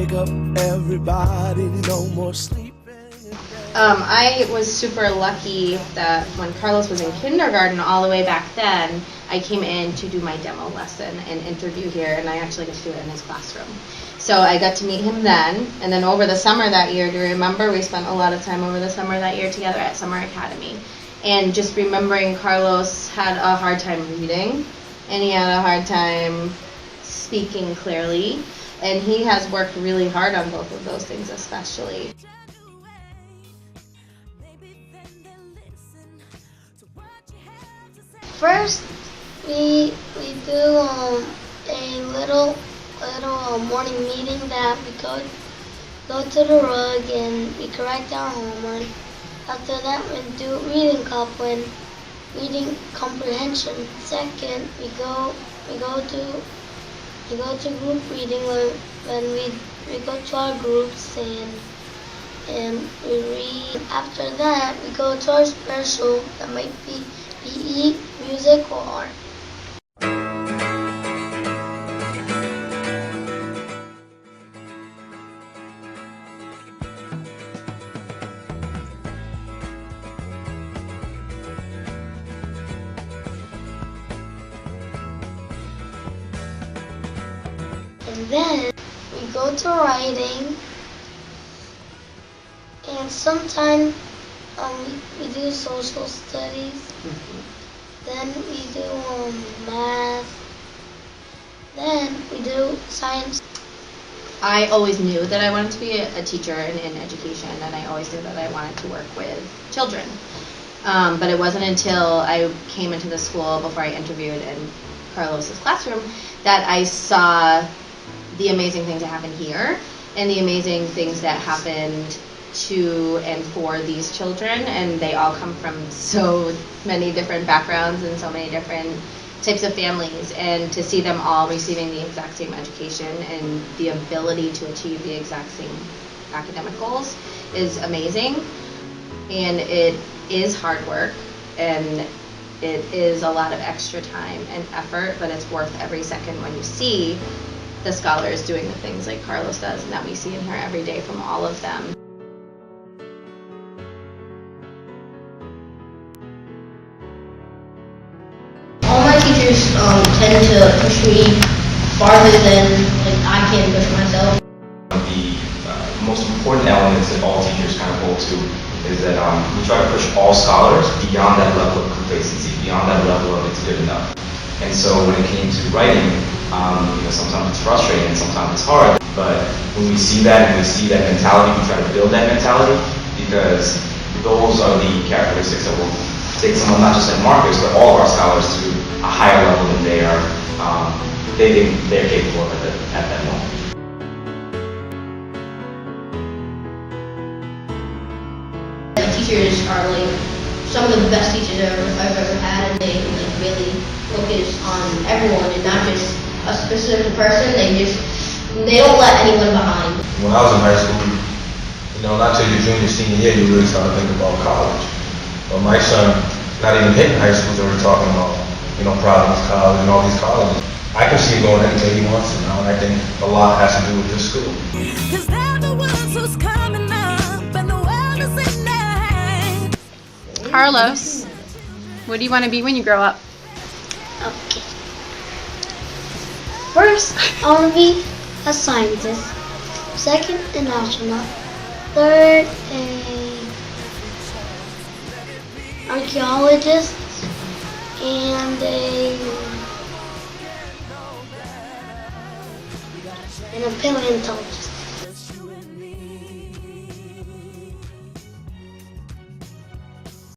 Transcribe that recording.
wake up everybody, no more sleeping. I was super lucky that when Carlos was in kindergarten all the way back then, I came in to do my demo lesson and interview here, and I actually got to do it in his classroom. So I got to meet him then, and then over the summer that year, do you remember, we spent a lot of time over the summer that year together at Summer Academy. And just remembering Carlos had a hard time reading, and he had a hard time speaking clearly, and he has worked really hard on both of those things especially. First, we do a little morning meeting that we go to the rug and we correct our homework. After that, we do reading club when reading comprehension. Second, we go to group reading when we go to our groups and we read. After that, we go to our special that might be PE, music, or art. And then we go to writing, and sometimes we do social studies. Then we do math. Then we do science. I always knew that I wanted to be a teacher in education, and I always knew that I wanted to work with children. But it wasn't until I came into the school, before I interviewed in Carlos's classroom, that I saw the amazing things that happen here and the amazing things that happened to and for these children, and they all come from so many different backgrounds and so many different types of families, and to see them all receiving the exact same education and the ability to achieve the exact same academic goals is amazing. And it is hard work, and it is a lot of extra time and effort, but it's worth every second when you see the scholars doing the things like Carlos does and that we see in here every day from all of them. All my teachers tend to push me farther than I can push myself. The most important elements that all teachers kind of hold to is that we try to push all scholars beyond that level of complacency, beyond that level of it's good enough. And so when it came to writing, sometimes it's frustrating and sometimes it's hard. But when we see that and we see that mentality, we try to build that mentality, because those are the characteristics that will take someone not just like Marcus, but all of our scholars to a higher level than they are. They're capable of at that moment. Teachers are some of the best teachers I've ever had, and they really focus on everyone and not just a specific person. They don't let anyone behind. When I was in high school, not till your junior, senior year, you really start to think about college. But my son, not even hitting high school, they were talking about, Providence College and all these colleges. I can see him going anywhere he wants to now, and I think a lot has to do with this school. Cause they're the ones who's coming up, and the world is in their hands. Carlos, what do you want to be when you grow up? Okay. First, I want to be a scientist. Second, an astronaut. Third, an archaeologist. And a paleontologist.